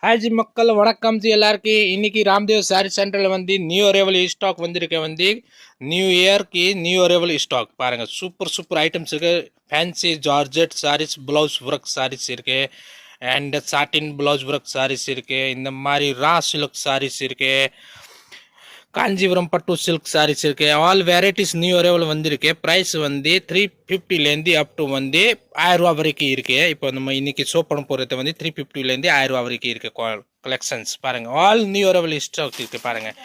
Hi G மக்கள் வணக்கம் G எல்லாருக்கும் இன்னைக்கு ராம்தேவ் சாரி சென்டரில் வந்து நியூ அரைவல் ஸ்டாக் வந்திருக்க வந்து நியூ இயர்க்கு நியூ அரைவல் ஸ்டாக் பாருங்கள் சூப்பர் ஐட்டம்ஸ் இருக்குது fancy georgette sarees blouse work sarees இருக்குது and satin blouse work sarees இருக்குது இந்த மாதிரி ரா சில்க் சாரீஸ் இருக்குது காஞ்சிபுரம் பட்டு சில்க் சாரீஸ் இருக்குது ஆல் வெரைட்டிஸ் நியூ அரைவல் வந்திருக்கு ப்ரைஸ் வந்து 350லேருந்து அப் டு வந்து 1000 ரூபா வரைக்கும் இருக்குது இப்போ நம்ம இன்றைக்கி ஷோ பண்ண போகிறது வந்து 350லேருந்து 1000 ரூபா வரைக்கும் இருக்குது கலெக்ஷன்ஸ் பாருங்கள் ஆல் நியூ அரைவல் ஸ்டாக் இருக்குது பாருங்கள்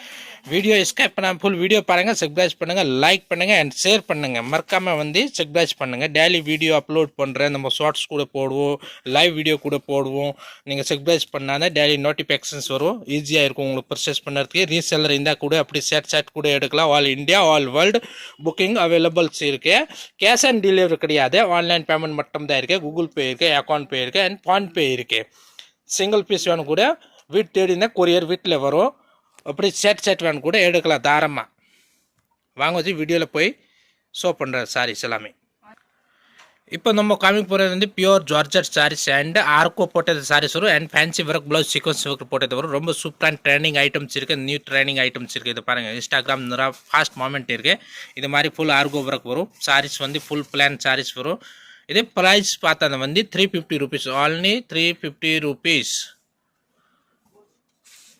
வீடியோ ஸ்கிப் பண்ணாமல் ஃபுல் வீடியோ பாருங்கள் சப்ஸ்கிரைப் பண்ணுங்கள் லைக் பண்ணுங்கள் அண்ட் ஷேர் பண்ணுங்கள் மறக்காமல் வந்து சப்ஸ்கிரைப் பண்ணுங்கள் டெய்லி வீடியோ அப்லோட் பண்ணுறேன் நம்ம ஷார்ட்ஸ் கூட போடுவோம் லைவ் வீடியோ கூட போடுவோம் நீங்கள் சப்ஸ்கிரைப் பண்ணாதான் டெய்லி நோட்டிஃபிகேஷன்ஸ் வரும் ஈஸியாக இருக்கும் உங்களுக்கு பர்ச்சேஸ் பண்ணுறதுக்கு ரீசெல்லர் இருந்தால் கூட அப்படி ஷேட் கூட எடுக்கலாம் all India all world booking availables இருக்குது கேஷ் ஆன் டெலிவரி கிடையாது ஆன்லைன் பேமெண்ட் மட்டும் தான் இருக்குது கூகுள் பே இருக்குது அக்கௌண்ட் பே இருக்குது அண்ட் ஃபோன்பே இருக்குது சிங்கிள் பீஸ் வேணும் கூட வீட்டு தேடினா கொரியர் வீட்டில் வரும் அப்படி செட் வேணும் கூட எடுக்கலாம் தாராளமாக வாங்க வச்சு வீடியோவில் போய் ஷோ பண்ணுற சாரீஸ் எல்லாமே இப்போ நம்ம காமிக்க போகிறது வந்து பியூர் ஜார்ஜெட் சாரீஸ் அண்ட் ஆர்கோ போட்டது சாரீஸ் வரும் and fancy work blouse sequence work போட்டது வரும் ரொம்ப சூப்பரான ட்ரெண்டிங் ஐட்டம்ஸ் இருக்குது நியூ ட்ரெண்டிங் ஐட்டம்ஸ் இருக்குது இது பாருங்கள் இன்ஸ்டாகிராம் நிறையா ஃபாஸ்ட் மூமெண்ட் இருக்குது இது மாதிரி ஃபுல் ஆர்கோ ஒர்க் வரும் சாரீஸ் வந்து ஃபுல் பிளான் சாரீஸ் வரும் இதே ப்ரைஸ் பார்த்தா வந்து 350 rupees only 350 rupees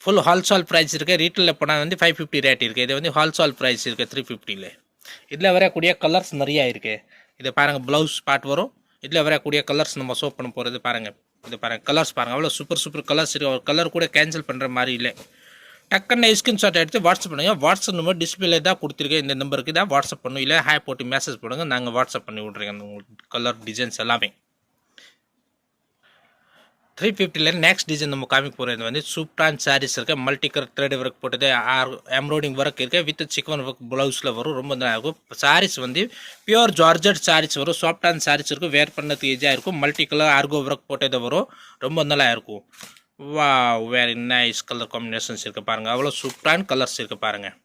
full wholesale price இருக்குது ரீட்டெயிலில் போனால் வந்து 550 ரேட் இருக்குது இது வந்து ஹால்சேல் ப்ரைஸ் இருக்குது 350ல் இதில் வரக்கூடிய கலர்ஸ் நிறையா இருக்குது இது பாருங்கள் ப்ளவுஸ் பார்ட் வரும் இதில் வரக்கூடிய கலர்ஸ் நம்ம ஷோ பண்ண போகிறது பாருங்கள் இது பாருங்கள் கலர்ஸ் பாருங்கள் அவ்வளோ சூப்பர் கலர்ஸ் இருக்குது ஒரு கலர் கூட கேன்சல் பண்ணுற மாதிரி இல்லை டக்குன்னு ஸ்கிரீன்ஷாட் எடுத்து வாட்ஸ்அப் பண்ணுங்கள் வாட்ஸ்அப் நம்பர் டிஸ்பிளே தான் கொடுத்துருக்கேன் இந்த நம்பருக்கு தான் வாட்ஸ்அப் பண்ணும் இல்லை ஹாய் போட்டு மெசேஜ் பண்ணுங்க நாங்கள் வாட்ஸ்அப் பண்ணி விட்றேங்க உங்களுக்கு கலர் டிசைன்ஸ் எல்லாமே 350ல நெக்ஸ்ட் டிசைன் நம்ம காமிக்க போகிறது வந்து சூப்பரான சாரீஸ் இருக்குது மல்டி கலர் த்ரெட் ஒர்க் போட்டது எம்ப்ராய்டிங் ஒர்க் இருக்குது வித் சிக்கன் ஒர்க் ப்ளவுஸில் வரும் ரொம்ப நல்லா இருக்கும் சாரீஸ் வந்து பியூர் ஜார்ஜெட் சாரீஸ் வரும் சாஃப்டான சாரீஸ் இருக்கும் வேர் பண்ணதுக்கு ஈஸியாக இருக்கும் மல்டி கலர் ஆர்கோ ஒர்க் போட்டது வரும் ரொம்ப நல்லா இருக்கும் வா வெரி நைஸ் கலர் காம்பினேஷன்ஸ் இருக்குது பாருங்கள் அவ்வளோ சூப்பரான கலர்ஸ் இருக்குது பாருங்கள்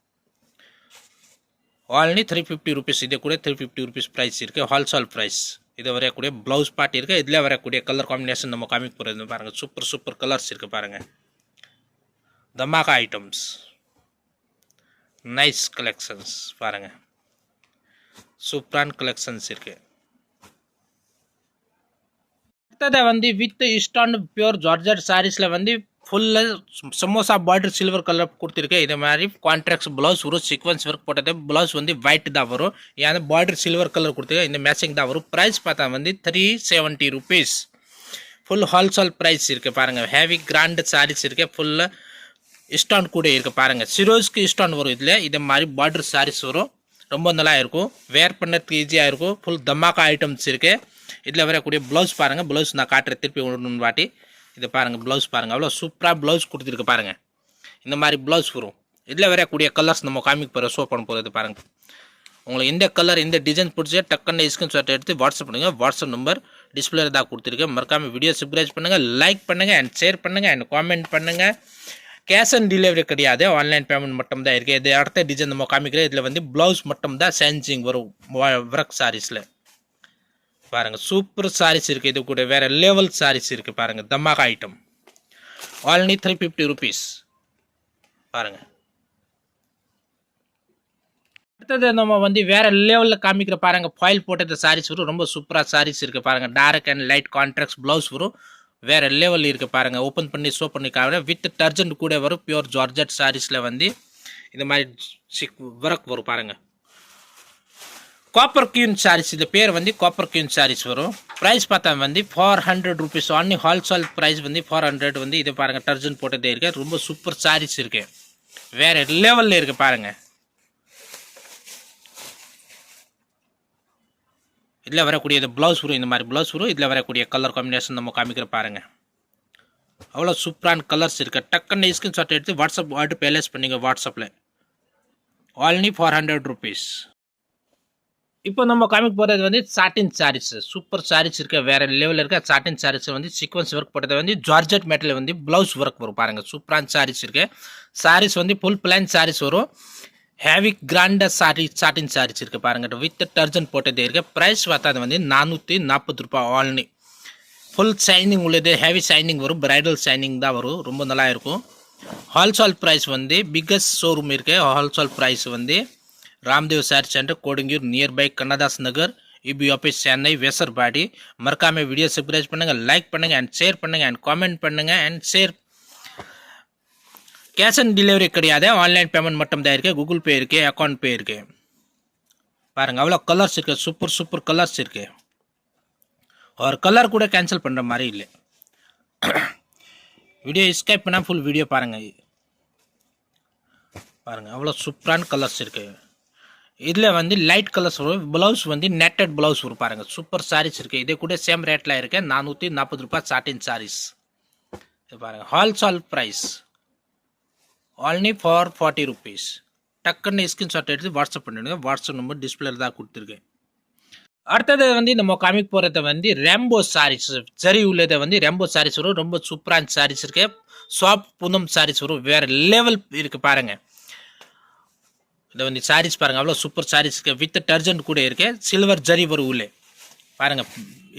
ஆல்னி 350 rupees இதே கூட 350 rupees ப்ரைஸ் இருக்குது ஹால்சேல் ப்ரைஸ் இது வரக்கூடிய ப்ளவுஸ் பார்ட் இருக்குது இதில் வரக்கூடிய கலர் காம்பினேஷன் நம்ம காமிக்க போகிறது பாருங்கள் சூப்பர் கலர்ஸ் இருக்குது பாருங்கள் தமாகா ஐட்டம்ஸ் நைஸ் கலெக்ஷன்ஸ் பாருங்கள் சூப்பரான கலெக்ஷன்ஸ் இருக்குது அடுத்தது வந்து வித் இஸ்டான் பியூர் ஜார்ஜெட் சாரீஸில் வந்து ஃபுல்லாக சமோசா பார்டர் சில்வர் கலர் கொடுத்துருக்கேன் இதே மாதிரி கான்ட்ராக்ட்ஸ் ப்ளவுஸ் வரும் சீக்வன்ஸ் ஒர்க் போட்டது ப்ளவுஸ் வந்து ஒயிட் தான் வரும் ஏன்னா பார்டர் சில்வர் கலர் கொடுத்துருக்கேன் இந்த மேட்சிங் தான் வரும் ப்ரைஸ் பார்த்தா வந்து 370 rupees ஃபுல் ஹால்சேல் ப்ரைஸ் இருக்குது பாருங்கள் ஹேவி கிராண்ட் சாரீஸ் இருக்குது ஃபுல்லாக இஸ்டான் கூட இருக்குது பாருங்கள் சிரோஸ்க்கு இஸ்டான் வரும் இதில் இதே மாதிரி பார்டர் சாரீஸ் வரும் ரொம்ப நல்லா இருக்கும் வேர் பண்ணதுக்கு ஈஸியாக இருக்கும் ஃபுல் தமாக்கா ஐட்டம்ஸ் இருக்குது இதில் வரக்கூடிய ப்ளவுஸ் பாருங்கள் ப்ளவுஸ் நான் காட்டுற திருப்பி ஒன்று வாட்டி இது பாருங்கள் ப்ளவுஸ் பாருங்கள் அவ்வளோ சூப்பராக ப்ளவுஸ் கொடுத்துருக்கு பாருங்கள் இந்த மாதிரி ப்ளவுஸ் வரும் இதில் வரக்கூடிய கலர்ஸ் நம்ம காமிக்க போகிற ஷோ பண்ண போகிறது பாருங்கள் உங்களுக்கு இந்த கலர் இந்த டிசைன் பிடிச்சா டக்குன்னு ஸ்கிரீன்ஷாட் எடுத்து வாட்ஸ்அப் பண்ணுங்கள் வாட்ஸ்அப் நம்பர் டிஸ்பிளே தான் கொடுத்துருக்கேன் மறக்காமல் வீடியோ சப்ஸ்கிரைப் பண்ணுங்கள் லைக் பண்ணுங்கள் அண்ட் ஷேர் பண்ணுங்கள் அண்ட் காமெண்ட் பண்ணுங்கள் கேஷ் ஆன் டெலிவரி கிடையாது ஆன்லைன் பேமெண்ட் மட்டும் தான் இருக்குது இது அடுத்த டிசைன் நம்ம காமிக்கிறேன் இதில் வந்து ப்ளவுஸ் மட்டும் தான் சேஞ்சிங் வரும் ஒர்க் சாரீஸில் பாருங்கள் சூப்பர் சாரீஸ் இருக்குது இது கூட வேறு லெவல் சாரீஸ் இருக்குது பாருங்கள் தமாகா ஐட்டம் ஆல்னி 350 rupees பாருங்கள் அடுத்தது நம்ம வந்து வேறு லெவலில் காமிக்கிற பாருங்கள் ஃபாயில் போட்டது சாரீஸ் வரும் ரொம்ப சூப்பராக சாரீஸ் இருக்குது பாருங்கள் dark and light contracts blouse வரும் வேறு லெவல் இருக்குது பாருங்கள் ஓப்பன் பண்ணி ஷோ பண்ணி காமிக்கிறேன் வித் டர்ஜென்ட் கூட வரும் பியூர் ஜார்ஜெட் சாரீஸில் வந்து இந்த மாதிரி ஒர்க் வரும் பாருங்கள் காப்பர் கியூன் சாரீஸ் இது பேர் வந்து காப்பர் கியூன் சாரீஸ் வரும் ப்ரைஸ் பார்த்தா வந்து 400 rupees ஒன்லி ஹால்சேல் ப்ரைஸ் வந்து 400 வந்து இது பாருங்கள் டர்ஜன் போட்டதே இருக்குது ரொம்ப சூப்பர் சாரீஸ் இருக்குது வேறு லெவலில் இருக்குது பாருங்கள் இதில் வரக்கூடிய இது ப்ளவுஸ் வரும் இந்த மாதிரி ப்ளவுஸ் வரும் இதில் வரக்கூடிய கலர் காம்பினேஷன் நம்ம காமிக்கிற பாருங்கள் அவ்வளோ சூப்பரான கலர்ஸ் இருக்குது டக்குன்னு ஸ்கிரீன்ஷாட் எடுத்து வாட்ஸ்அப் ஆர்டர் பேலஸ் பண்ணிங்க வாட்ஸ்அப்பில் ஆல்னி 400 rupees இப்போ நம்ம காமிக்க போகிறது வந்து சாட்டின் சாரீஸ் சூப்பர் சாரீஸ் இருக்க வேறு லெவலில் இருக்க சாட்டின் சாரீஸ் வந்து சீக்வன்ஸ் ஒர்க் போட்டது வந்து ஜார்ஜெட் மெட்டீரியல் வந்து ப்ளவுஸ் ஒர்க் வரும் பாருங்கள் சூப்பரான சாரீஸ் இருக்குது சாரீஸ் வந்து ஃபுல் பிளான் சாரீஸ் வரும் ஹேவி கிராண்டாக சாட்டின் சாரீஸ் இருக்குது பாருங்கள் வித் டர்ஜன் போட்டதே இருக்குது ப்ரைஸ் பார்த்தா வந்து 440 ரூபாய் ஆல்னி ஃபுல் ஷைனிங் உள்ளது, ஹெவி ஷைனிங் வரும், பிரைடல் ஷைனிங் தான் வரும், ரொம்ப நல்லா இருக்கும். ஹோல்சேல் ப்ரைஸ் வந்து பிக்கஸ்ட் ஷோரூம் இருக்குது. ஹோல்சேல் ப்ரைஸ் வந்து Ramdev saree centre, Kodungaiyur, nearby Kannadas Nagar, EB office, Chennai, Vyasarpadi. மறக்காமல் வீடியோ சப்ஸ்கிரைப் பண்ணுங்கள், லைக் பண்ணுங்கள் அண்ட் ஷேர் பண்ணுங்கள் அண்ட் காமெண்ட் பண்ணுங்கள் and share. Cash on delivery கிடையாது, ஆன்லைன் பேமெண்ட் மட்டும் தான் இருக்குது. கூகுள் பே இருக்குது, அக்கௌண்ட் பே இருக்குது. பாருங்கள் அவ்வளோ கலர்ஸ் இருக்குது, சூப்பர் சூப்பர் கலர்ஸ் இருக்குது. ஒரு கலர் கூட கேன்சல் பண்ணுற மாதிரி இல்லை. வீடியோ ஸ்கிப் பண்ணால் ஃபுல் வீடியோ பாருங்கள். பாருங்கள் அவ்வளோ சூப்பரான கலர்ஸ் இருக்குது. இதில் வந்து லைட் கலர்ஸ் வரும். ப்ளவுஸ் வந்து நெட்டட் ப்ளவுஸ் வரும். பாருங்கள் சூப்பர் சாரீஸ் இருக்குது. இதே கூட சேம் ரேட்டில் இருக்குது, 440 ரூபாய் சாட்டின் சாரீஸ். இது பாருங்கள் wholesale price only for 40 rupees. டக்குன்னு ஸ்கிரீன்ஷாட் எடுத்து வாட்ஸ்அப் பண்ணிடுங்க. வாட்ஸ்அப் நம்பர் டிஸ்பிளேல தான் கொடுத்துருக்கேன். அடுத்தது வந்து நம்ம காமிக் போகிறத வந்து ரெம்போ சாரீஸ், சரி உள்ளதை வந்து ரெம்போ சாரீஸ் வரும். ரொம்ப சூப்பரான சாரீஸ் இருக்கு. சாஃப்ட் பூனம் சாரீஸ் வரும், வேறு லெவல் இருக்குது. பாருங்கள் இதை வந்து சாரீஸ் பாருங்கள் அவ்வளோ சூப்பர் சாரீஸ் இருக்குது. வித் டர்ஜென்ட் கூட இருக்கு. சில்வர் ஜரி வரும் உள்ளே. பாருங்கள்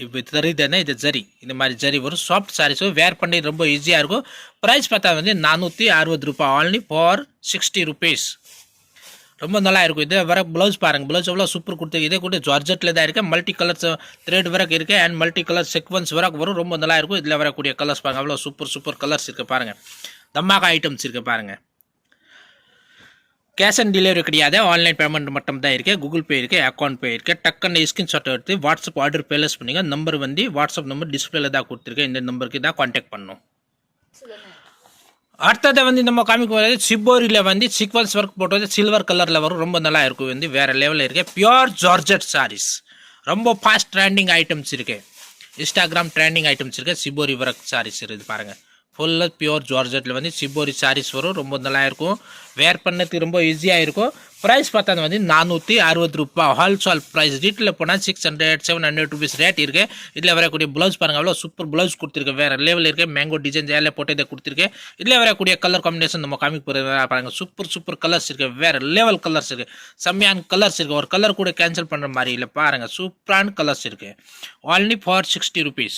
இப்போ தெரியுதுன்னா இது ஜரி, இந்த மாதிரி ஜரி வரும். சாஃப்ட் சாரீஸ் வேர் பண்ணி ரொம்ப ஈஸியாக இருக்கும். ப்ரைஸ் பார்த்தா வந்து 460 ரூபாய், ஆன்லி ஃபார் 60 rupees. ரொம்ப நல்லா இருக்கும். இது வர ப்ளவுஸ் பாருங்கள், ப்ளவுஸ் எவ்வளோ சூப்பர் கொடுத்துருக்கு. இதே கூட ஜார்ஜெட்டில் தான் இருக்குது. மல்டி கலர்ஸ் த்ரெட் ஒர்க் இருக்குது அண்ட் மல்டி கலர் செக்வன்ஸ் ஒர்க் வரும். ரொம்ப நல்லா இருக்கும். இதில் வரக்கூடிய கலர்ஸ் பாருங்கள் அவ்வளோ சூப்பர் சூப்பர் கலர்ஸ் இருக்குது. பாருங்கள் தம்மாக்கா ஐட்டம்ஸ் இருக்குது. பாருங்கள் கேஷ் ஆன் டெலிவரி கிடையாது, ஆன்லைன் பேமெண்ட் மட்டும் தான் இருக்குது. கூகுள் பே இருக்குது, அக்கௌண்ட் பே இருக்குது. டக்குன்னு ஸ்கிரீன்ஷாட் எடுத்து வாட்ஸ்அப் ஆர்டர் பிளேஸ் பண்ணிங்க. நம்பர் வந்து வாட்ஸ்அப் நம்பர் டிஸ்பிளேல தான் கொடுத்துருக்கேன். இந்த நம்பருக்கு தான் கான்டாக்ட் பண்ணணும். அடுத்தது வந்து நம்ம காமிக்க போகிறது சிப்போரியில் வந்து சீக்வன்ஸ் ஒர்க் போட்டது சில்வர் கலரில் வரும். ரொம்ப நல்லா இருக்கும். வந்து வேறு லெவலில் இருக்குது. பியூர் ஜார்ஜெட் சாரீஸ், ரொம்ப ஃபாஸ்ட் ட்ரெண்டிங் ஐட்டம்ஸ் இருக்குது. இன்ஸ்டாகிராம் ட்ரெண்டிங் ஐட்டம்ஸ் இருக்குது. சிப்போரி ஒர்க் சாரீஸ் இருக்குது. பாருங்கள் ஃபுல்லாக பியூர் ஜார்ஜெட்டில் வந்து சிப்போரி சாரீஸ் வரும். ரொம்ப நல்லா இருக்கும். வேர் பண்ணதுக்கு ரொம்ப ஈஸியாக இருக்கும். ப்ரைஸ் பார்த்தா வந்து 460 ரூபாய் ஹோல்சேல் ப்ரைஸ். ரீட்டில் போனால் 600 700 rupees ரேட் இருக்குது. இதில் வரக்கூடிய ப்ளவுஸ் பாருங்கள் அவ்வளோ சூப்பர் ப்ளவுஸ் கொடுத்துருக்கு. வேறு லெவலில் இருக்குது. மேங்கோ டிசைன் ஏரில் போட்டு இதை கொடுத்துருக்கு. இதில் வரக்கூடிய கலர் காம்பினேஷன் நம்ம காமிக்க போகிறது பாருங்கள். சூப்பர் சூப்பர் கலர்ஸ் இருக்குது. வேறு லெவல் கலர்ஸ் இருக்குது. செம்மையான கலர்ஸ் இருக்குது. ஒரு கலர் கூட கேன்சல் பண்ணுற மாதிரி இல்லை. பாருங்கள் சூப்பரான கலர்ஸ் இருக்குது. only for 60 rupees.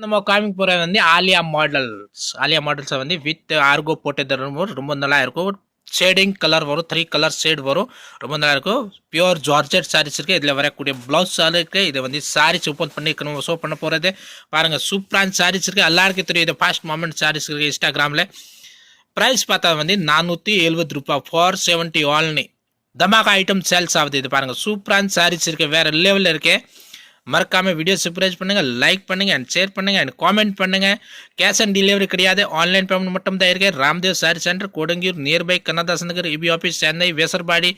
நம்ம காமிக்க போகிறது வந்து ஆலியா மாடல்ஸ். ஆலியா மாடல்ஸை வந்து வித் ஆர்கோ போட்டு ரொம்ப நல்லா இருக்கும். ஷேடிங் கலர் வரும், 3 கலர் ஷேட் வரும். ரொம்ப நல்லா இருக்கும். பியூர் ஜார்ஜெட் சாரீஸ் இருக்குது. இதில் வரக்கூடிய ப்ளவுஸ் இருக்குது. இதை வந்து சாரீஸ் ஓப்பன் பண்ணி ஷோ பண்ண போகிறது. பாருங்கள் சூப்பரான சாரீஸ் இருக்குது. எல்லாருக்கும் தெரியும் இது ஃபாஸ்ட் மூமெண்ட் சாரீஸ் இருக்குது இன்ஸ்டாகிராமில். ப்ரைஸ் பார்த்தா வந்து 470 ரூபாய், 470 ஆன்லி. தமாகா ஐட்டம் சேல்ஸ் ஆகுது. இது பாருங்கள் சூப்பரான சாரீஸ் இருக்குது. வேறு லெவலில் இருக்குது. மறக்காமல் வீடியோ சப்ஸ்கிரைப் பண்ணுங்கள், லைக் பண்ணுங்கள் அண்ட் ஷேர் பண்ணுங்கள் அண்ட் காமெண்ட் பண்ணுங்கள். கேஷ் ஆன் டெலிவரி கிடையாது, ஆன்லைன் பேமெண்ட் மட்டும் தான் இருக்குது. Ramdev saree centre, Kodungaiyur, nearby Kannadas Nagar, EB office, Chennai, Vyasarpadi.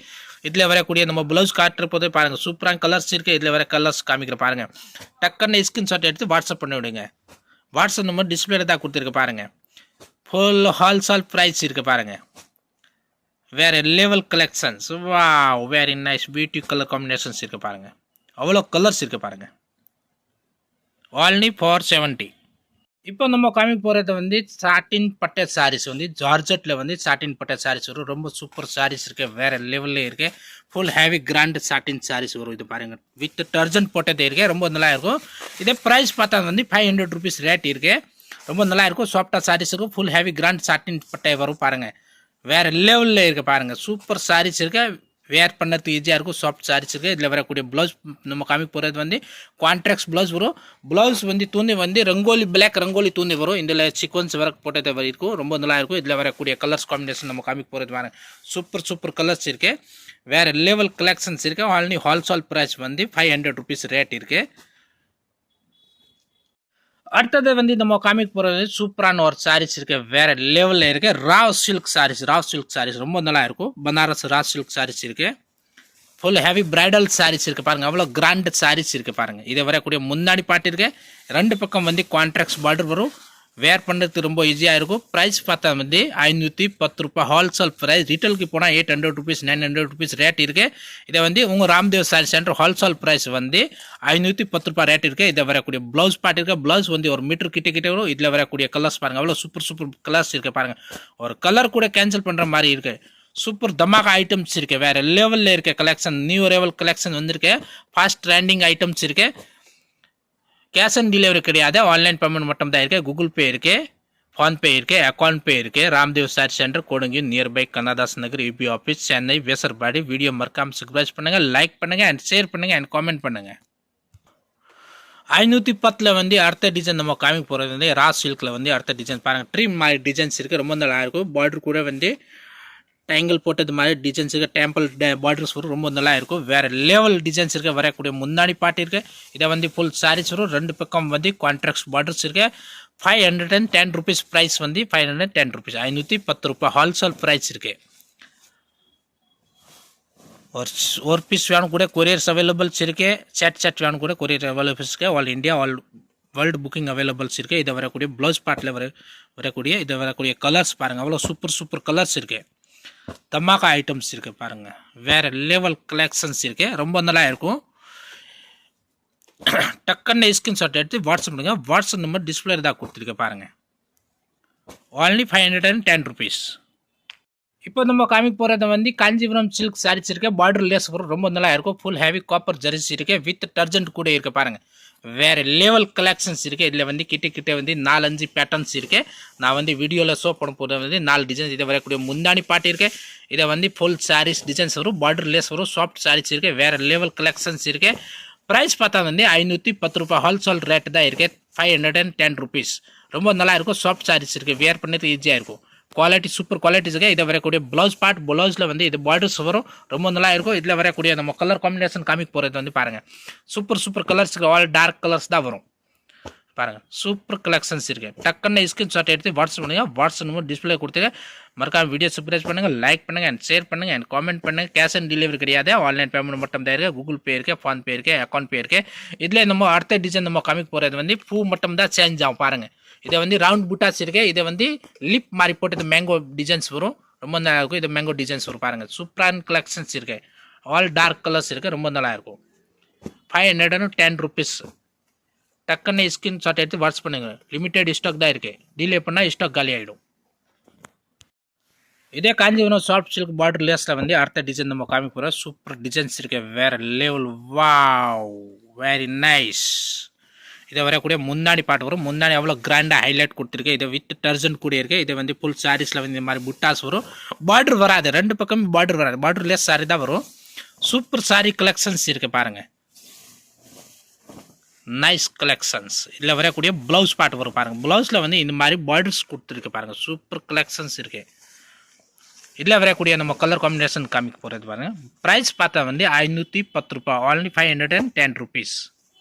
இதில் வரக்கூடிய நம்ம ப்ளவுஸ் காட்டுற போது பாருங்கள் சூப்பரான கலர்ஸ் இருக்குது. இதில் வர கலர்ஸ் காமிக்கிற பாருங்கள். டக்குன்னு ஸ்கிரீன்ஷாட் எடுத்து வாட்ஸ்அப் பண்ணி விடுங்க. வாட்ஸ்அப் நம்பர் டிஸ்பிளேல தான் கொடுத்துருக்கு. பாருங்கள் ஃபுல் ஹோல்சேல் ப்ரைஸ் இருக்குது. பாருங்கள் வேறு லெவல் கலெக்ஷன்ஸ். வா very nice beauty colour combinations இருக்குது. பாருங்கள் அவ்வளோ கலர்ஸ் இருக்குது. பாருங்கள் only for 70. இப்போ நம்ம காமிக்க போகிறது வந்து சாட்டின் பட்டை சாரீஸ். வந்து ஜார்ஜெட்டில் வந்து சாட்டின் பட்டை சாரீஸ் வரும். ரொம்ப சூப்பர் சாரீஸ் இருக்குது. வேறு லெவலில் இருக்குது. ஃபுல் ஹேவி கிராண்ட் சாட்டின் சாரீஸ் வரும். இது பாருங்கள் வித் டர்ஜென்ட் போட்டதே இருக்குது. ரொம்ப நல்லா இருக்கும். இதே ப்ரைஸ் பார்த்தா வந்து 500 rupees ரேட் இருக்குது. ரொம்ப நல்லா இருக்கும். சாஃப்டாக சாரீஸ் இருக்கும். ஃபுல் ஹேவி கிராண்ட் சாட்டின் பட்டை வரும். பாருங்கள் வேறு லெவலில் இருக்குது. பாருங்கள் சூப்பர் சாரீஸ் இருக்குது. வேர் பண்ணுறதுக்கு ஈஸியாக இருக்கும். சாஃப்ட் சாரீஸ் இருக்குது. இதில் வரக்கூடிய ப்ளவுஸ் நம்ம காமிக்க போகிறது வந்து கான்ட்ராக்ட்ஸ் ப்ளவுஸ் வரும். ப்ளவுஸ் வந்து தூண்டி வந்து ரங்கோலி பிளாக் ரங்கோலி தூண்டி வரும். இதில் சீக்வன்ஸ் ஒர்க் போட்டது இருக்கும். ரொம்ப நல்லா இருக்கும். இதில் வரக்கூடிய கலர்ஸ் காம்பினேஷன் நம்ம காமிக்க போகிறது பாருங்கள் சூப்பர் சூப்பர் கலர்ஸ் இருக்குது. வேறு லெவல் கலெக்ஷன்ஸ் இருக்குது. ஆல்ரெடி ஹோல்சேல் ப்ரைஸ் வந்து 500 rupees ரேட் இருக்குது. அடுத்தது வந்து நம்ம காமிக்க போகிறது சூப்பரான ஒரு சாரீஸ் இருக்குது. வேறு லெவலில் இருக்குது. ராவ் சில்க் சாரீஸ். ராவ் சில்க் சாரீஸ் ரொம்ப நல்லா இருக்கும். பனாரஸ் ரா சில்க் சாரீஸ் இருக்குது. ஃபுல் ஹெவி பிரைடல் சாரீஸ் இருக்குது. பாருங்கள் அவ்வளோ கிராண்ட் சாரீஸ் இருக்குது. பாருங்கள் இதை வரக்கூடிய முன்னாடி பாட்டு இருக்குது. 2 பக்கம் வந்து கான்ட்ராக்ட்ஸ் பார்டர் வரும். வேர் பண்ணுறதுக்கு ரொம்ப ஈஸியாக இருக்கும். ப்ரைஸ் பார்த்தா வந்து 510 ரூபாய் ஹோல்சேல் ப்ரைஸ். ரீட்டெயிலுக்கு போனால் 800 rupees 900 rupees ரேட் இருக்குது. இதை வந்து உங்கள் Ramdev saree centre wholesale price வந்து 510 ரூபாய் ரேட் இருக்குது. இதை வரக்கூடிய ப்ளவுஸ் பார்ட் இருக்குது. ப்ளவுஸ் வந்து 1 மீட்டர் கிட்ட வரும். இதில் வரக்கூடிய கலர்ஸ் பாருங்கள் அவ்வளோ சூப்பர் சூப்பர் கலர்ஸ் இருக்குது. பாருங்கள் ஒரு கலர் கூட கேன்சல் பண்ணுற மாதிரி இருக்குது. சூப்பர் தமாகா ஐட்டம்ஸ் இருக்குது. வேறு லெவலில் இருக்க கலெக்ஷன், நியூ லெவல் கலெக்ஷன் வந்திருக்கு. ஃபாஸ்ட் ட்ரெண்டிங் ஐட்டம்ஸ் இருக்குது. கேஷ் ஆன் டெலிவரி கிடையாது, ஆன்லைன் பேமெண்ட் மட்டும் தான் இருக்குது. கூகுள் பே இருக்குது, ஃபோன்பே இருக்குது, அக்கௌண்ட் பே இருக்குது. Ramdev saree centre, Kodungaiyur, nearby Kannadas Nagar, UP office, Chennai, Vyasarpadi. Video மறக்காம சப்ஸ்கிரைப் பண்ணுங்கள், லைக் பண்ணுங்கள் அண்ட் ஷேர் பண்ணுங்கள் அண்ட் காமெண்ட் பண்ணுங்கள். 510 வந்து அடுத்த டிசைன் நம்ம காமிக்க போகிறது வந்து ரா சில்கில் வந்து அடுத்த டிசைன் பாருங்கள். ட்ரீம் மாதிரி டிசைன்ஸ் இருக்குது, ரொம்ப நல்லா இருக்கும். பார்டர் கூட வந்து ட்ரையாங்கிள் போட்டது மாதிரி டிசைன்ஸ் இருக்குது, டெம்பிள் பார்டர்ஸ் வரும், ரொம்ப நல்லா இருக்கும். வேறு லெவல் டிசைன்ஸ் இருக்குது, வரக்கூடிய முன்னாடி பாட்டு இருக்குது. இதை வந்து ஃபுல் சாரீஸ் வரும், ரெண்டு பக்கம் வந்து கான்ட்ராக்ட்ஸ் பார்டர்ஸ் இருக்குது. 510 rupees ப்ரைஸ் வந்து 510 rupees, 510 ரூபாய் ஹோல்சேல் ப்ரைஸ் இருக்குது. ஒரு பீஸ் வேணும் கூட கொரியர்ஸ் அவைலபிள்ஸ் இருக்குது. செட் வேணும் கூட கொரியர் அவைலபிள்ஸ் இருக்குது. All India all world booking availables இருக்குது. இதை வரக்கூடிய ப்ளவுஸ் பார்ட்டில் வரக்கூடிய இதை வரக்கூடிய கலர்ஸ் பாருங்கள், அவ்வளோ சூப்பர் கலர்ஸ் இருக்குது. தமாக்கா ஐட்டம்ஸ் இருக்குது பாருங்கள், வேறு லெவல் கலெக்ஷன்ஸ் இருக்குது, ரொம்ப நல்லா இருக்கும். டக்குன்னு ஸ்கிரீன்ஷாட் எடுத்து வாட்ஸ்அப் பண்ணுங்கள். வாட்ஸ்அப் நம்பர் டிஸ்பிளே தான் கொடுத்துருக்கேன் பாருங்கள். only 510 rupees. இப்போ நம்ம காமிக்க போகிறது வந்து காஞ்சிபுரம் சில்க் சாரீஸ் இருக்கு, பார்டர் லேஸ் வரும், ரொம்ப நல்லா இருக்கும். ஃபுல் ஹெவி காப்பர் ஜரிஸ் இருக்கு, வித் டர்ஜென்ட் கூட இருக்கு பாருங்க. வேறு லெவல் கலெக்ஷன்ஸ் இருக்குது. இதில் வந்து கிட்ட வந்து 4-5 பேட்டர்ன்ஸ் இருக்குது. நான் வந்து வீடியோவில் ஷோ பண்ண போகிறது வந்து 4 டிசைன்ஸ். இதை வரக்கூடிய முந்தானி பாட்டு இருக்குது. இதை வந்து ஃபுல் சாரீஸ் டிசைன்ஸ் வரும், பார்டர் லேஸ் வரும், சாஃப்ட் சாரீஸ் இருக்குது, வேறு லெவல் கலெக்ஷன்ஸ் இருக்குது. ப்ரைஸ் பார்த்தா வந்து 510 ரூபாய் ஹோல்சேல் ரேட்டு தான் இருக்குது. 510 rupees, ரொம்ப நல்லா இருக்கும். சாஃப்ட் சாரீஸ் இருக்குது, வேர் பண்ணது ஈஸியாக இருக்கும். குவாலிட்டி சூப்பர் குவாலிட்டிஸ் இருக்குது. இதை வரக்கூடிய ப்ளவுஸ் பார்ட், ப்ளவுஸில் வந்து இது பார்டர்ஸ் வரும், ரொம்ப நல்லா இருக்கும். இதில் வரக்கூடிய நம்ம கலர் காம்பினேஷன் காமிக்க போகிறது வந்து பாருங்கள், சூப்பர் கலர்ஸுக்கு ஆல் டார்க் கலர்ஸ் தான் வரும் பாருங்கள். சூப்பர் கலெக்ஷன்ஸ் இருக்குது. டக்குன்னு ஸ்கிரீன்ஷாட் எடுத்து வாட்ஸ்அப் பண்ணுங்கள். வாட்ஸ்அப் நம்பர் டிஸ்பிளே கொடுத்துங்க. மறக்காம வீடியோ சப்ஸ்கிரைப் பண்ணுங்கள், லைக் பண்ணுங்கள் அண்ட் ஷேர் பண்ணுங்கள் அண்ட் காமெண்ட் பண்ணுங்கள். கேஷ் ஆன் டெலிவரி கிடையாது, ஆன்லைன் பேமெண்ட் மட்டும் தான் இருக்குது. கூகுள் பே இருக்குது, ஃபோன்பே இருக்குது, அக்கௌண்ட் பே இருக்குது. இதில் நம்ம அடுத்த டிசைன் நம்ம காமிக்க போகிறது வந்து பூ மட்டும் தான் சேஞ்ச் ஆகும் பாருங்கள். இதை வந்து ரவுண்ட் புட்டாஸ் இருக்கு. இதை வந்து லிப் மாதிரி போட்டு மேங்கோ டிசைன்ஸ் வரும், ரொம்ப நல்லா இருக்கும். இது மேங்கோ டிசைன்ஸ் வரும் பாருங்கள். சூப்பரான கலெக்ஷன்ஸ் இருக்கு, ஆல் டார்க் கலர்ஸ் இருக்குது, ரொம்ப நல்லா இருக்கும். 510 rupees. டக்குன்னு ஸ்கிரீன்ஷாட் எடுத்து வாட்ஸ்அப் பண்ணுங்க. லிமிடெட் ஸ்டாக் தான் இருக்குது, டிலே பண்ணால் ஸ்டாக் காலி ஆகிடும். இதே காஞ்சிபுரம் சாஃப்ட் சில்க் பார்டர் லேஸில் வந்து அடுத்த டிசைன் நம்ம காமிக்க போகிறோம். சூப்பர் டிசைன்ஸ் இருக்கு, வேறு லெவல். Wow, very nice. இதை வரக்கூடிய முன்னாடி பாட்டு வரும், முன்னாடி அவ்வளோ கிராண்டாக ஹைலைட் கொடுத்துருக்கு. இதை வித் டர்ஜன் கூட இருக்குது. இதை வந்து ஃபுல் சாரீஸில் வந்து இந்த மாதிரி புட்டாஸ் வரும், பார்டர் வராது, ரெண்டு பக்கமும் பார்டர் வராது, பார்டர் லேஸ் சாரி தான் வரும். சூப்பர் சாரி கலெக்ஷன்ஸ் இருக்குது பாருங்கள், நைஸ் கலெக்ஷன்ஸ். இதில் வரக்கூடிய ப்ளவுஸ் பாட்டு வரும் பாருங்கள். ப்ளவுஸில் வந்து இந்த மாதிரி பார்டர்ஸ் கொடுத்துருக்கு பாருங்கள், சூப்பர் கலெக்ஷன்ஸ் இருக்குது. இதில் வரக்கூடிய நம்ம கலர் காம்பினேஷன் காமிக்க போகிறது பாருங்கள். ப்ரைஸ் பார்த்தா வந்து 510 ரூபாய், only 510 rupees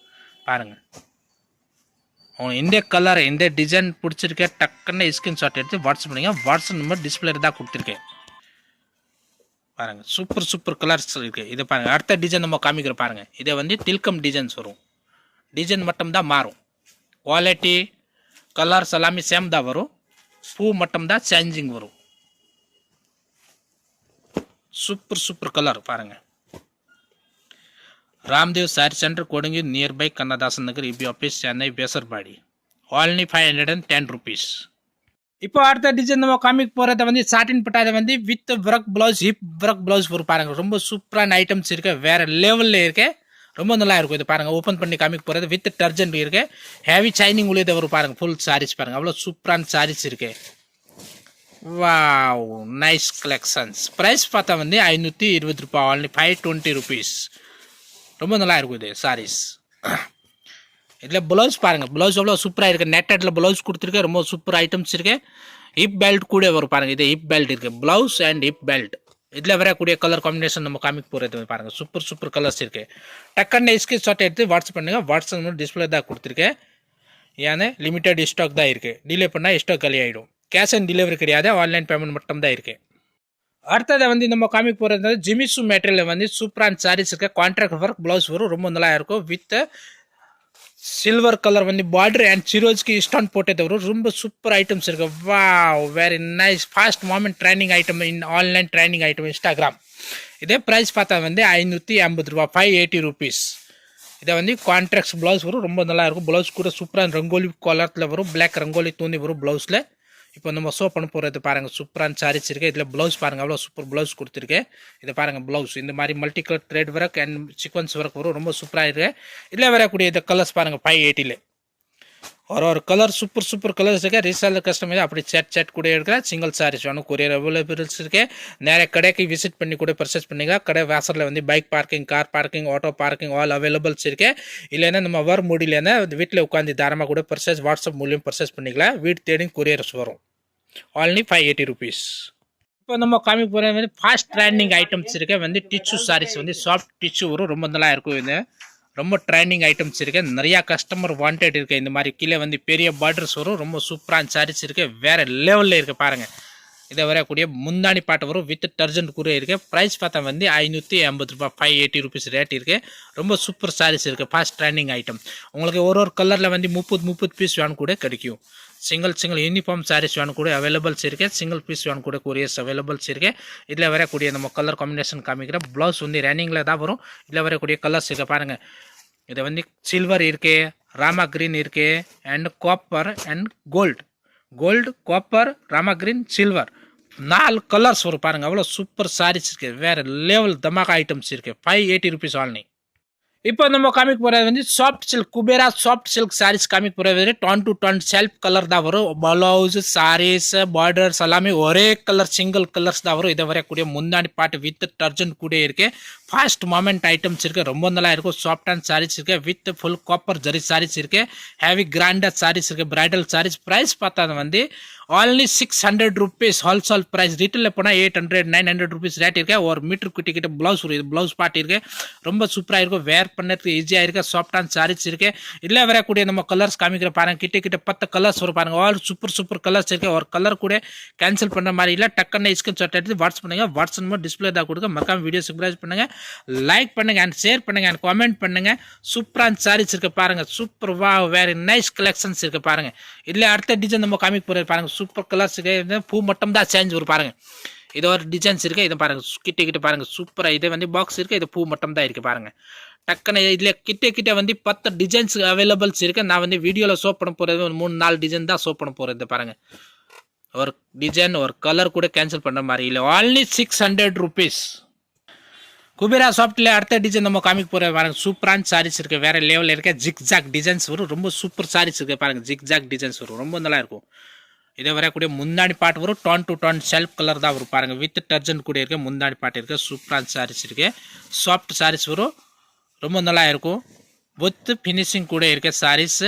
பாருங்கள். இந்த கலர் இந்த டிசைன் பிடிச்சிருக்கேன், டக்குன்னு ஸ்கிரீன்ஷாட் எடுத்து வாட்ஸ்அப் பண்ணுங்க. வாட்ஸ்அப் நம்பர் டிஸ்பிளே தான் கொடுத்துருக்கேன் பாருங்கள். சூப்பர் கலர்ஸ் இருக்குது. இதை பாருங்கள். அடுத்த டிசைன் நம்ம காமிக்கிற பாருங்கள். இதை வந்து தில்கம் டிசைன்ஸ் வரும், டிசைன் மட்டும்தான் மாறும், குவாலிட்டி கலர்ஸ் எல்லாமே சேம் தான் வரும், பூ மட்டும்தான் சேஞ்சிங் வரும். சூப்பர் கலர் பாருங்கள். Ramdev saree centre, Kodungaiyur, nearby Kannadasan Nagar, UP office, Chennai, Vyasarpadi. only 510 rupees. இப்போ அடுத்த டிசைன் நம்ம காமிக்க போகிறத வந்து சாட்டின் பட்டாதை வந்து with work blouse, hip work blouse வரும் பாருங்கள். ரொம்ப சூப்பரான ஐட்டம்ஸ் இருக்குது, வேறு லெவலில் இருக்குது, ரொம்ப நல்லா இருக்கும். இது பாருங்கள், ஓப்பன் பண்ணி காமிக்க போகிறது வித் டர்ஜென்ட் இருக்குது, ஹேவி சைனிங் உள்ளது வரும் பாருங்கள். ஃபுல் சாரீஸ் பாருங்கள், அவ்வளோ சூப்பரான சாரீஸ் இருக்குது. Wow, nice collections. ப்ரைஸ் பார்த்தா வந்து 520 ரூபாய், only 520 rupees. ரொம்ப நல்லா இருக்கும் இது சாரீஸ். இதில் ப்ளவுஸ் பாருங்கள், ப்ளவுஸ் எவ்வளோ சூப்பராக இருக்குது, நெட்டடில் ப்ளவுஸ் கொடுத்துருக்கேன், ரொம்ப சூப்பர் ஐட்டம்ஸ் இருக்குது. ஹிப் பெல்ட் கூட வரும் பாருங்கள். இது ஹிப் பெல்ட் இருக்குது, ப்ளவுஸ் அண்ட் ஹிப் பெல்ட். இதில் வரக்கூடிய கலர் காம்பினேஷன் நம்ம காமிக்க போகிறது பாருங்கள். சூப்பர் கலர்ஸ் இருக்குது. டக்குன்னு ஸ்கிரீன்ஷாட் எடுத்து வாட்ஸ்அப் பண்ணுங்கள். வாட்ஸ்அப் டிஸ்பிளே தான் கொடுத்துருக்கேன். ஏன்னா லிமிடெட் ஸ்டாக் தான் இருக்குது, டிலே பண்ணால் ஸ்டாக் காலி ஆகிடும். கேஷ் ஆன் டெலிவரி கிடையாது, ஆன்லைன் பேமெண்ட் மட்டும் தான் இருக்குது. அடுத்ததை வந்து நம்ம காமிக்க போகிறது ஜிமிசு மெட்டீரியல் வந்து சூப்பரான சாரீஸ் இருக்குது. கான்ட்ராக்ட் ஒர்க் ப்ளவுஸ் வரும், ரொம்ப நல்லா இருக்கும். வித் சில்வர் கலர் வந்து பார்டர் அண்ட் சிரோஸ்க்கு ஸ்டான் போட்டது வரும், ரொம்ப சூப்பர் ஐட்டம்ஸ் இருக்குது. Wow, very nice. Fast moment training item, online training item, Instagram. இதே ப்ரைஸ் பார்த்தா வந்து 550 ரூபா, 580 rupees. இதை வந்து கான்ட்ராக்ட்ஸ் ப்ளவுஸ் வரும், ரொம்ப நல்லா இருக்கும். ப்ளவுஸ் கூட சூப்பரான ரங்கோலி கலரில் வரும், பிளாக் ரங்கோலி தூண்டி வரும் ப்ளவுஸில். இப்போ நம்ம ஷோ பண்ண போகிறது பாருங்கள் சூப்பரான சாரீஸ் இருக்குது. இதில் ப்ளவுஸ் பாருங்கள் அவ்வளோ சூப்பர் ப்ளவுஸ் கொடுத்துருக்கேன். இதை பாருங்கள் ப்ளவுஸ் இந்த மாதிரி multi colour thread work and sequence work வரும். ரொம்ப சூப்பராக இருக்குது. இதில் வரக்கூடிய இந்த கலர்ஸ் பாருங்கள் 580 ஒரு கலர் சூப்பர் கலர்ஸ் இருக்குது. ரீசேலர் கஸ்டமர் அப்படி செட் கூட எடுக்கிற சிங்கிள் சாரீஸ் வேணும் கொரியர் அவைலபிள்ஸ் இருக்குது. நிறைய கடைக்கு விசிட் பண்ணி கூட பர்ச்சேஸ் பண்ணிங்க. கடை வாசலில் வந்து bike parking, car parking, auto parking all availables இருக்குது. இல்லைன்னா நம்ம வர முடியலன்னா வீட்டில் உட்காந்து தாராளமாக கூட பர்ச்சேஸ் வாட்ஸ்அப் மூலியம் பர்ச்சேஸ் பண்ணிக்கலாம். வீட்டு தேடி கொரியர்ஸ் வரும். only 580 rupees. இப்போ நம்ம காமிக்க போகிற வந்து ஃபாஸ்ட் ட்ரெண்டிங் ஐட்டம்ஸ் இருக்குது. வந்து டிஷ்யூ சாரீஸ் வந்து சாஃப்ட் டிஷ்யூ வரும். ரொம்ப நல்லா இருக்கும். இது ரொம்ப ட்ரெண்டிங் ஐட்டம்ஸ் இருக்குது. நிறையா கஸ்டமர் வாண்டட் இருக்குது. இந்த மாதிரி கீழே வந்து பெரிய பார்டர்ஸ் வரும். ரொம்ப சூப்பரான சாரீஸ் இருக்குது. வேறு லெவலில் இருக்குது பாருங்கள். இதை வரக்கூடிய முந்தானி பாட்டு வரும். வித் டர்ஜன்ட் கூட இருக்குது. ப்ரைஸ் பார்த்தா வந்து 580 ரூபா 580 rupees ரேட் இருக்குது. ரொம்ப சூப்பர் சாரீஸ் இருக்குது. Fast trending item. உங்களுக்கு ஒரு கலரில் வந்து 30 பீஸ் வேணும் கூட கிடைக்கும். சிங்கிள் யூனிஃபார்ம் சாரீஸ் வேணும் கூட அவைலபிள்ஸ் இருக்குது. சிங்கிள் பீஸ் வேணும் கூட கொரியர்ஸ் அவைலபிள்ஸ் இருக்குது. இதில் வரக்கூடிய நம்ம கலர் காம்பினேஷன் காமிக்கிற ப்ளவுஸ் வந்து ரன்னிங்கில் தான் வரும். இதில் வரக்கூடிய கலர்ஸ் இருக்குது பாருங்கள். இதை வந்து சில்வர் இருக்குது, ராமா கிரீன் இருக்குது, and copper and gold copper, Rama green, silver 4 colours வரும் பாருங்கள். அவ்வளோ சூப்பர் சாரீஸ் இருக்குது. வேறு லெவல் தமாகா ஐட்டம்ஸ் இருக்குது. 580 rupees ஆல்னி. இப்போ நம்ம காமிக்க போகிறது வந்து soft silk Kubera soft silk sarees காமிக்க போகிறது. Tone to tone self colour தான் வரும். ப்ளவுஸ், சாரீஸ், பார்டர்ஸ் எல்லாமே ஒரே கலர் சிங்கிள் கலர்ஸ் தான் வரும். இதை வரக்கூடிய முந்தாடி பாட்டு வித் டர்ஜன்ட் கூட இருக்குது. ஃபாஸ்ட் மூமெண்ட் ஐட்டம்ஸ் இருக்குது. ரொம்ப நல்லா இருக்கும். சாஃப்டான சாரீஸ் இருக்குது. With full copper zari sarees இருக்குது. ஹேவி கிராண்டட் சாரீஸ் இருக்குது. பிரைடல் சாரீஸ். ப்ரைஸ் பார்த்தா வந்து only 600 rupees ஹோல்சேல் ப்ரைஸ். ரீட்டெயிலில் போனால் 800-900 rupees ரேட் இருக்குது. ஒரு மீட்டர் கிட்ட ப்ளவுஸ் வரும். இது ப்ளவுஸ் பார்ட் இருக்குது. ரொம்ப சூப்பராக இருக்கும். வேர் பண்ணுறதுக்கு ஈஸியாக இருக்குது. சாஃப்டான சாரீஸ் இருக்குது. இல்லை வரக்கூடிய நம்ம கலர்ஸ் காமிக்கிற பாருங்கள். கிட்ட 10 கலர்ஸ் வரும் பாருங்கள். ஆல் சூப்பர் கலர்ஸ் இருக்குது. ஒரு கலர் கூட கேன்சல் பண்ணுற மாதிரி இல்லை. டக்குன்னு ஸ்கிரீன்ஷாட் எடுத்து வாட்ஸ்அப் பண்ணுங்கள். வாட்ஸ்அப் டிஸ்பிளே தான் கொடுங்க. மறக்காம வீடியோ சப்ஸ்கிரைப் பண்ணுங்கள், லைக் பண்ணுங்கள் அண்ட் ஷேர் பண்ணுங்கள் அண்ட் கமெண்ட் பண்ணுங்கள். சூப்பரான சாரீஸ் இருக்குது பாருங்கள். சூப்பர் வா வேறு நைஸ் கலெக்ஷன்ஸ் இருக்குது பாருங்கள். இதில் அடுத்த டிசைன் நம்ம காமிக்க போகிறது பாருங்கள். சூப்பர் கலர்ஸ் இருக்குது. பூ மட்டும் தான் சேஞ்ச் வரும் பாருங்கள். இது ஒரு டிசைன்ஸ் இருக்குது. இதை பாருங்கள் கிட்ட பாருங்கள். சூப்பராக இது வந்து பாக்ஸ் இருக்குது. இது பூ மட்டும் தான் இருக்குது பாருங்கள். டக்குன்னு இதில் கிட்ட வந்து 10 டிசைன்ஸ் அவைலபிள்ஸ் இருக்குது. நான் வந்து வீடியோவில் ஷோ பண்ண போகிறது ஒரு 3-4 டிசைன் தான் ஷோ பண்ண போகிறது பாருங்கள். ஒரு டிசைன் ஒரு கலர் கூட கேன்சல் பண்ணுற மாதிரி இல்லை. only 600 rupees. குபேரா சாஃப்ட்ல அடுத்த டிசைன் நம்ம காமிக்க போகிற பாருங்கள். சூப்பரான சாரீஸ் இருக்குது. வேறு லெவலில் இருக்க ஜிக்ஜாக் டிசைன்ஸ் வரும். ரொம்ப சூப்பர் சாரீஸ் இருக்குது பாருங்கள். ஜிக்ஜாக் டிசைன்ஸ் வரும். ரொம்ப நல்லா இருக்கும். இதை வரக்கூடிய முந்தாடி பாட்டு வரும். Ton to tone self colour தான் வரும் பாருங்கள். வித் டர்ஜன்ட் கூட இருக்குது. முந்தாடி பாட்டு இருக்குது. சூப்பரான சாரீஸ் இருக்குது. சாஃப்ட் சாரீஸ் வரும். ரொம்ப நல்லா இருக்கும். வித் ஃபினிஷிங் கூட இருக்க சாரீஸ்.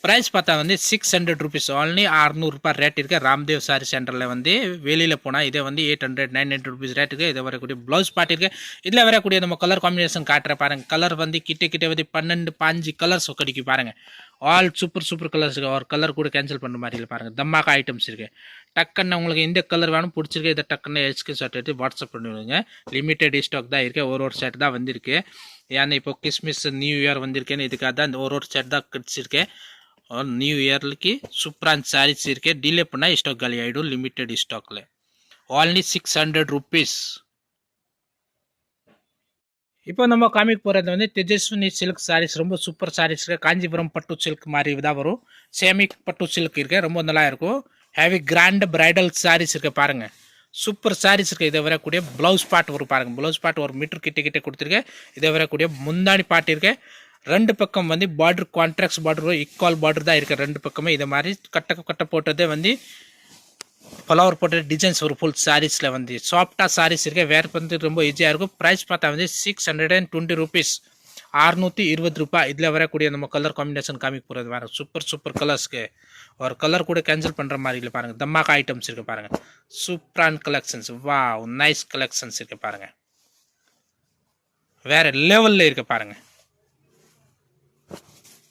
ப்ரைஸ் பார்த்தா வந்து 600 rupees. only 600 ரூபாய் ரேட் இருக்குது. ராம்தேவ் சாரி சென்டரில் வந்து வெளியில் போனால் இதை வந்து 800-900 rupees ரேட் இருக்குது. இதை வரக்கூடிய ப்ளவுஸ் பார்ட் இருக்குது. இதில் வரக்கூடிய நம்ம கலர் காம்பினேஷன் காட்டுற பாருங்கள். கலர் வந்து கிட்ட வந்து 12-15 கலர்ஸ் கிடைக்கும் பாருங்கள். ஆல் சூப்பர் கலர்ஸ் இருக்குது. ஒரு கலர் கூட கேன்சல் பண்ணுற மாதிரி இல்லை பாருங்கள். தம்மாக்கா ஐட்டம்ஸ் இருக்குது. டக்குன்னு உங்களுக்கு எந்த கலர் வேணும் பிடிச்சிருக்கு இதை டக்குன்னு ஸ்கிரீன்ஷாட் எடுத்து வாட்ஸ்அப் பண்ணிவிடுங்க. லிமிட்டெட் ஸ்டாக் தான் இருக்குது. ஒரு செட் தான் வந்திருக்கு. ஏன்னா இப்போ கிறிஸ்மஸ் நியூ இயர் வந்திருக்கேன்னு இதுக்காக தான் இந்த ஒரு செட் தான் கிடச்சிருக்கேன். நியூ இயர்க்கு சூப்பரான சாரீஸ் இருக்குது. டிலே பண்ணால் ஸ்டாக் காலி ஆகிடும். லிமிட்டெட் ஸ்டாக்கில் only 600 rupees. இப்போ நம்ம காமிக்க போகிறது வந்து தேஜஸ்வினி சில்க் சாரீஸ். ரொம்ப சூப்பர் சாரீஸ் இருக்குது. காஞ்சிபுரம் பட்டு சில்க் மாதிரி தான் வரும். சேமி பட்டு சில்க் இருக்குது. ரொம்ப நல்லா இருக்கும். ஹேவி கிராண்ட் பிரைடல் சாரீஸ் இருக்குது பாருங்கள். சூப்பர் சாரீஸ் இருக்குது. இதை வரக்கூடிய ப்ளவுஸ் பார்ட் வரும் பாருங்கள். ப்ளவுஸ் பார்ட் ஒரு மீட்டர் கிட்ட கொடுத்துருக்கேன். இதை வரக்கூடிய முந்தாடி பார்ட் இருக்குது. ரெண்டு பக்கம் வந்து border contracts border equal border தான் இருக்குது. ரெண்டு பக்கமே இதை மாதிரி கட்ட போட்டதே வந்து ஃப்ளவர் போட்ட டிசைன்ஸ் ஒரு ஃபுல் சாரீஸில் வந்து சாஃப்டாக சாரீஸ் இருக்குது. வேறு வந்து ரொம்ப ஈஸியாக இருக்கும். ப்ரைஸ் பார்த்தா வந்து 620 rupees. 620 ரூபாய். இதில் வரக்கூடிய நம்ம கலர் காம்பினேஷன் காமிக்க போகிறது வேறு சூப்பர் கலர்ஸ்க்கு. ஒரு கலர் கூட கேன்சல் பண்ணுற மாதிரி இல்லை பாருங்கள். தம்மாக்கா ஐட்டம்ஸ் இருக்குது பாருங்கள். சூப்பரான கலெக்ஷன்ஸ். வா நைஸ் கலெக்ஷன்ஸ் இருக்குது பாருங்கள். வேறு லெவலில் இருக்குது பாருங்கள்.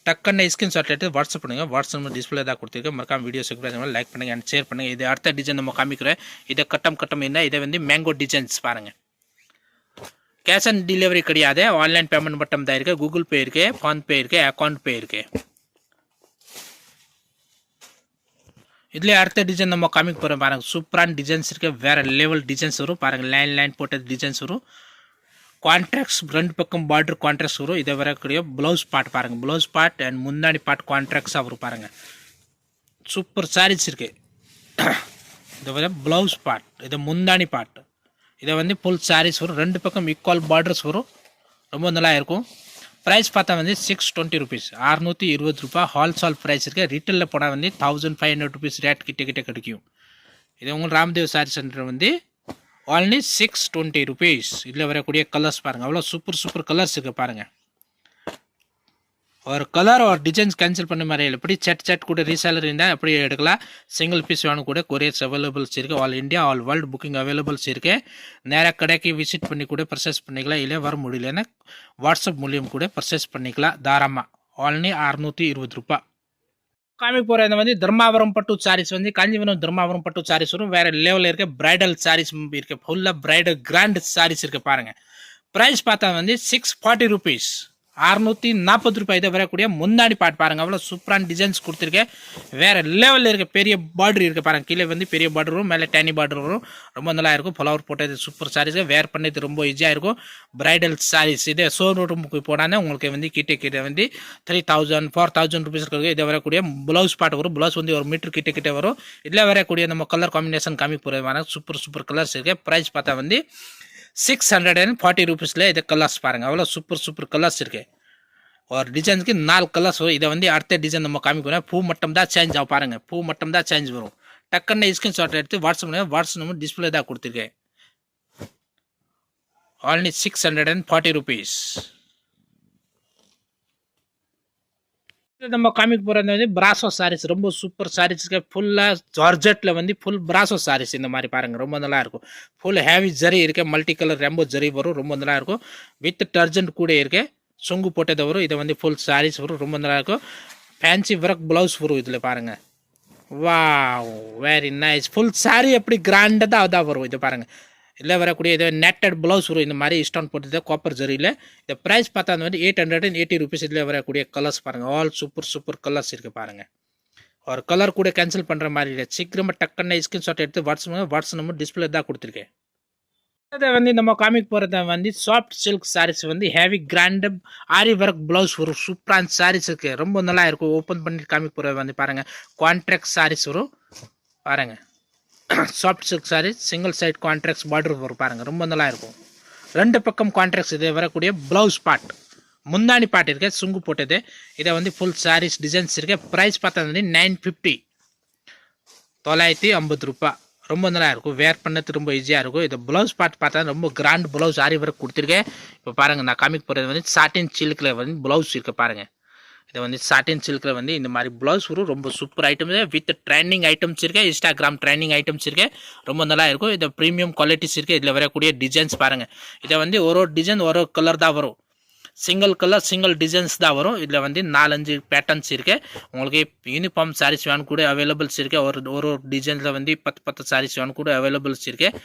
டக்குன்னு ஸ்கிரீன்ஷாட் எடுத்து வாட்ஸ்அப் பண்ணுங்கள். வாட்ஸ்அப் டிஸ்பிளே தான் கொடுத்துருக்கேன். மறக்காம வீடியோ சப்ஸ்கிரைப் லைக் பண்ணுங்கள் அண்ட் ஷேர் பண்ணுங்கள். இது அடுத்த டிசைன் நம்ம காமிக்கிறேன். இதை கட்டம் என்ன இதை வந்து மேங்கோ டிசைன்ஸ் பாருங்கள். கேஷ் ஆன் டெலிவரி கிடையாது. ஆன்லைன் பேமெண்ட் மட்டும் தான் இருக்குது. கூகுள் பே இருக்குது, ஃபோன்பே இருக்குது, அக்கௌண்ட் பே இருக்குது. இதில் அடுத்த டிசைன் நம்ம காமிக்க போகிறோம் பாருங்கள். சூப்பரான டிசைன்ஸ் இருக்குது. வேறு லெவல் டிசைன்ஸ் வரும் பாருங்கள். லைன் போட்ட டிசைன்ஸ் வரும். கான்ட்ராக்ட்ஸ் ரெண்டு பக்கம் பார்டர் கான்ட்ராக்ட்ஸ் வரும். இதை வரக்கூடிய ப்ளவுஸ் பார்ட் பாருங்கள். ப்ளவுஸ் பார்ட் அண்ட் முந்தாடி பார்ட் கான்ட்ராக்ட்ஸாக வரும் பாருங்கள். சூப்பர் சாரீஸ் இருக்குது. இது வந்து ப்ளவுஸ் பார்ட், இது முந்தானி பார்ட். இதை வந்து ஃபுல் சாரீஸ் வரும், ரெண்டு பக்கம் ஈக்குவல் பார்டர்ஸ் வரும், ரொம்ப நல்லா இருக்கும். ப்ரைஸ் பார்த்தா வந்து 620 rupees, 620 ரூபா ஹோல்சேல் ப்ரைஸ் இருக்குது. ரீட்டெயிலில் போனால் வந்து 1500 rupees ரேட் கிட்ட கிடைக்கும். இது உங்களுக்கு ராம்தேவ் சாரி சென்டர் வந்து only 620 rupees. இதில் வரக்கூடிய கலர்ஸ் பாருங்கள், அவ்வளோ சூப்பர் கலர்ஸ் இருக்குது பாருங்கள். ஒரு கலர் ஒரு டிசைன்ஸ் கேன்சல் பண்ண மாதிரி இல்லை. எப்படி செட் கூட ரீசேலர் இருந்தால் எப்படி எடுக்கலாம். சிங்கிள் பீஸ் வேணும் கூட கொரியர்ஸ் அவைலபிள்ஸ் இருக்குது. All India all world booking availables இருக்குது. நேராக கடைக்கு விசிட் பண்ணி கூட பர்ச்சேஸ் பண்ணிக்கலாம். இல்லை வர முடியலன்னா வாட்ஸ்அப் மூலியம் கூட பர்ச்சேஸ் பண்ணிக்கலாம் தாராளமாக. ஆல்னி 620 ரூபா. காமிக்க போகிற இந்த வந்து தர்மாவரம் பட்டு சாரீஸ் வந்து காஞ்சிபுரம் தர்மாவரம் பட்டு சாரீஸ் வரும். வேறு லெவலில் இருக்க பிரைடல் சாரீஸ் இருக்குது, ஃபுல்லாக பிரைடல் கிராண்ட் சாரீஸ் இருக்குது பாருங்கள். ப்ரைஸ் பார்த்தா வந்து 640 rupees, 640 ரூபாய். இதை வரக்கூடிய முந்தாடி பாட் பாருங்கள், அவ்வளோ சூப்பரான டிசைன்ஸ் கொடுத்துருக்கேன். வேறு லெவலில் இருக்க பெரிய பார்டர் இருக்குது பாருங்கள். கீழே வந்து பெரிய பார்டர் வரும், மேலே டேனி பார்டர் வரும், ரொம்ப நல்லா இருக்கும். ஃப்ளவர் போட்டது சூப்பர் சாரீஸு, வேர் பண்ணது ரொம்ப ஈஸியாக இருக்கும். பிரைடல் சாரீஸ் இதே ஷோரூமுக்கு போனாலே உங்களுக்கு வந்து கிட்ட வந்து 3000 4000 rupees இருக்குது. இதை வரக்கூடிய ப்ளவுஸ் பாட்டு வரும். ப்ளவுஸ் வந்து ஒரு மீட்டர் கிட்ட வரும். இதில் வரக்கூடிய நம்ம கலர் காம்பினேஷன் காமிக்க போகிறதுமான சூப்பர் கலர்ஸ் இருக்குது. ப்ரைஸ் பார்த்தா வந்து 640 rupeesல இது கலர்ஸ் பாருங்கள், அவ்வளோ சூப்பர் கலர்ஸ் இருக்குது. ஒரு டிசைனுக்கு 4 கலர்ஸ் வரும். இதை வந்து அடுத்த டிசைன் நம்ம காமிக்கிறோம். பூ மட்டும் தான் சேஞ்ச் ஆகும் பாருங்கள், பூ மட்டும் தான் சேஞ்ச் வரும். டக்குன்னு ஸ்கிரீன்ஷாட் எடுத்து வாட்ஸ்அப் நம்பர் டிஸ்பிளே தான் கொடுத்துருக்கேன். only 640 rupees. நம்ம காமிக்க போகிறது வந்து பிராசோ சாரீஸ், ரொம்ப சூப்பர் சாரீஸ்க்கு ஃபுல்லாக ஜார்ஜெட்டில் வந்து ஃபுல் பிராசோ சாரீஸ் இந்த மாதிரி பாருங்கள், ரொம்ப நல்லா இருக்கும். ஃபுல் ஹேவி ஜரி இருக்குது, மல்டி கலர் ரெம்போ ஜரி வரும், ரொம்ப நல்லா இருக்கும். வித் டர்ஜென்ட் கூட இருக்குது, சொங்கு போட்டதை வரும். இதை வந்து ஃபுல் சாரீஸ் வரும், ரொம்ப நல்லா இருக்கும். ஃபேன்சி ஒர்க் ப்ளவுஸ் வரும் இதில் பாருங்கள். Wow, very nice. Full sari எப்படி கிராண்டாக தான் அதான் வரும். இது பாருங்கள், இல்லை வரக்கூடிய இது நெட்டட் ப்ளவுஸ் வரும். இந்த மாதிரி ஸ்டோன் போட்டு காப்பர் ஜரியில். இந்த ப்ரைஸ் பார்த்தா வந்து 880 rupees. இதில் வரக்கூடிய கலர்ஸ் பாருங்கள், ஆல் சூப்பர் கலர்ஸ் இருக்குது பாருங்கள். ஒரு கலர் கூட கேன்சல் பண்ணுற மாதிரி இல்லை. சீக்கிரமாக டக்குன்னு ஸ்கிரீன்ஷாட் எடுத்து வாட்ஸ்அப் நம்பர் டிஸ்பிளே தான் கொடுத்துருக்கேன். அதை வந்து நம்ம காமிக்க போகிறத வந்து சாஃப்ட் சில்க் சாரீஸ் வந்து ஹேவி கிராண்ட் ஆரி ஒர்க் ப்ளவுஸ் வரும். சூப்பரான சாரீஸ் இருக்குது, ரொம்ப நல்லா இருக்கும். ஓப்பன் பண்ணி காமிக்க போகிறது வந்து பாருங்கள், கான்ட்ராக்ட் சாரீஸ் வரும் பாருங்கள். Soft silk saree single side contracts border வரும் பாருங்கள், ரொம்ப நல்லா இருக்கும். ரெண்டு பக்கம் கான்ட்ராக்ட்ஸ். இதை வரக்கூடிய ப்ளவுஸ் பார்ட், முந்தானி பார்ட் இருக்குது சுங்கு போட்டது. இதை வந்து ஃபுல் சாரீஸ் டிசைன்ஸ் இருக்குது. ப்ரைஸ் பார்த்தா வந்து 950, 950 ரூபா. ரொம்ப நல்லா இருக்கும், வேர் பண்ணது ரொம்ப ஈஸியாக இருக்கும். இது ப்ளவுஸ் பார்ட் பார்த்தா ரொம்ப கிராண்ட் ப்ளவுஸ் ஆரி ஒர்க் கொடுத்துருக்கேன். இப்போ பாருங்கள், நான் காமிக்க போகிறது வந்து சாட்டின் சில்கில் வந்து ப்ளவுஸ் இருக்குது பாருங்கள். இதை வந்து சாட்டின் சில்கில் வந்து இந்த மாதிரி ப்ளவுஸ் வரும். ரொம்ப super items with trending items இருக்குது, இன்ஸ்டாகிராம் ட்ரெண்டிங் ஐட்டம்ஸ் இருக்குது, ரொம்ப நல்லா இருக்கும். இது ப்ரீமியம் குவாலிட்டிஸ் இருக்குது. இதில் வரக்கூடிய டிசைன்ஸ் பாருங்கள். இதை வந்து ஒரு டிசைன் ஒரு கலர் தான் வரும், சிங்கிள் கலர் சிங்கிள் டிசைன்ஸ் தான் வரும். இதில் வந்து 4-5 பேட்டர்ன்ஸ் இருக்குது. உங்களுக்கு யூனிஃபார்ம் சாரீஸ் வேணும் கூட அவைலபிள்ஸ் இருக்குது. ஒரு டிசைனில் வந்து 10 சாரீஸ் வேணும் கூட அவைலபிள்ஸ் இருக்குது.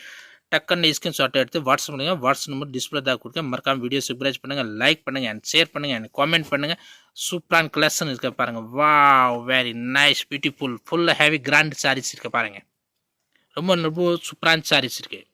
டக்குன்னு ஸ்கிரீன்ஷாட் எடுத்து வாட்ஸ்அப் பண்ணுங்கள். வாட்ஸ்அப் நம்பர் டிஸ்பிளே தான் கொடுக்க. மறக்காம வீடியோ சப்ஸ்கிரைப் பண்ணுங்கள், லைக் பண்ணுங்கள், அண்ட் ஷேர் பண்ணுங்கள், அண்ட் காமெண்ட் பண்ணுங்கள். சூப்பரான கலெக்ஷன் இருக்க பாருங்கள். Wow, very nice, beautiful, full heavy grand sarees இருக்க பாருங்கள். ரொம்ப சூப்பரான சாரீஸ் இருக்குது.